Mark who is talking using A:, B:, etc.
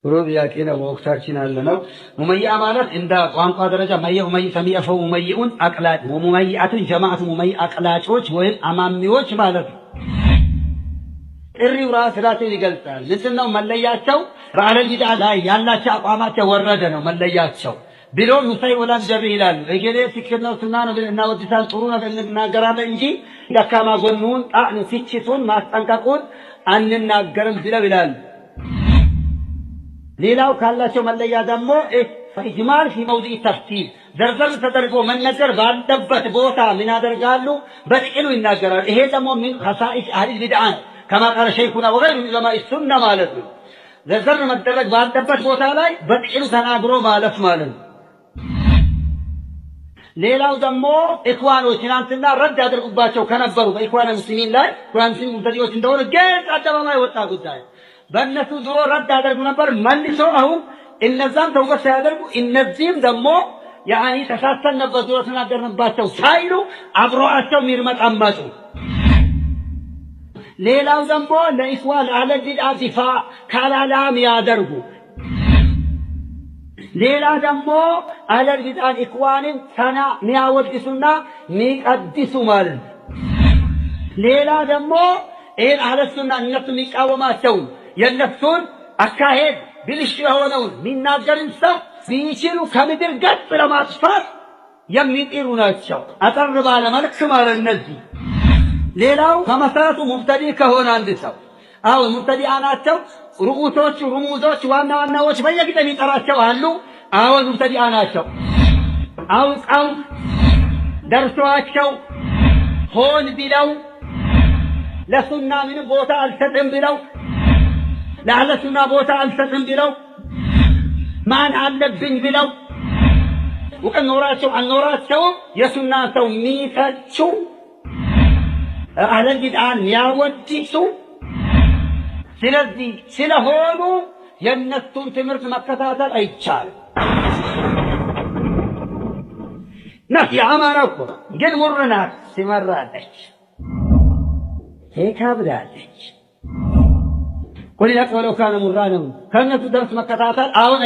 A: ሩብ ያቂና ወቅታችን አለነው ሙመይአ ማለት እንደ ቋንቋ ደረጃ ሙመይ ሰሚፈው ሙመይኡን አቅላጭ ሙመይአትን ጀማዓት ሙመይ አቅላጮች ወይም አማሚዎች ማለት ነው። ጥሪው ራሳቸውን ይገልጻል። ምንድነው መለያቸው? በአለል ቢድዓ ላይ ያላቸው አቋማቸው ወረደ ነው መለያቸው። ቢሎ ሙሳይ ወላን ጀሪ ይላሉ። እገሌ ትክክል ነው ሱና ነው እና ወዲሳን ጥሩ ነው እንናገራለን እንጂ ደካማ ጎኑን ጣዕን ፍቺቱን ማስጠንቀቁን አንናገርም ብለው ይላሉ። ሌላው ካላቸው መለያ ደግሞ ኢጅማል ፊ መውዲዕ ተፍሲል ዘርዘር ተደርጎ መነገር ባለበት ቦታ ምን ያደርጋሉ? በጥቅሉ ይናገራሉ። ይሄ ደግሞ ምን ኸሳኢስ አህሊ ቢድዓ ከማ ቃለ ሸይኹና ወገይሩ ዑለማኢ ሱና ማለት ነው። ዘርዘር መደረግ ባለበት ቦታ ላይ በጥቅሉ ተናግሮ ማለፍ ማለት ነው። ሌላው ደግሞ ኢኽዋኖች ትናንትና ረድ ያደርጉባቸው ከነበሩ በኢኽዋን ሙስሊሚን ላይ ኢኽዋን ሙስሊም ሙብተዲዎች እንደሆነ ግልጽ አደባባይ ወጣ ጉዳይ በእነሱ ድሮ ረድ ያደርጉ ነበር። መልሶ አሁን እነዛም ተውበት ሳያደርጉ እነዚህም ደግሞ ያኒ ተሳስተን ነበር ድሮ ተናገርንባቸው ሳይሉ አብሮአቸው ሚርመጣመጡ። ሌላው ደግሞ ለኢኽዋን አለ ቢድዓ ዲፋ ካላላም ያደርጉ። ሌላ ደግሞ አለ ቢድዓ ኢኽዋንን ሰና ሚያወድሱና ሚቀድሱ ማለት። ሌላ ደግሞ ይሄን አህለ ሱና እነሱ የሚቃወማቸው የነሱን አካሄድ ብልሽ የሆነውን የሚናገርን ሰው ቢችሉ ከምድር ገጽ ለማጥፋት የሚጥሩ ናቸው። አጠር ባለ መልክ ማለት እነዚህ። ሌላው ከመሰረቱ ሙብተዲ ከሆነ አንድ ሰው አሁን ሙብተዲዓ ናቸው። ሩኡሶቹ ሩሙዞች ዋና ዋናዎች በየጊዜው የሚጠራቸው አሉ። አሁን ሙብተዲዓ ናቸው። አውቀው ደርሷቸው ሆን ቢለው ለሱና ምንም ቦታ አልሰጥም ብለው ለአህለ ሱና ቦታ አልሰጥም ብለው ማን አለብኝ ብለው ወቀን ኖራቸው አልኖራቸው የሱና ሰው ሚተቹ አህለ ቢድዓን ያወድሱ። ስለዚህ ስለሆኑ የነሱን ትምህርት መከታተል አይቻልም። ነፍስ አማራ እኮ ግን ሙርናት ሲመራለች ከብዳለች። ቁል ለቀለው ካነ ሙራነው ከነሱ ደርስ መከታተል አሁን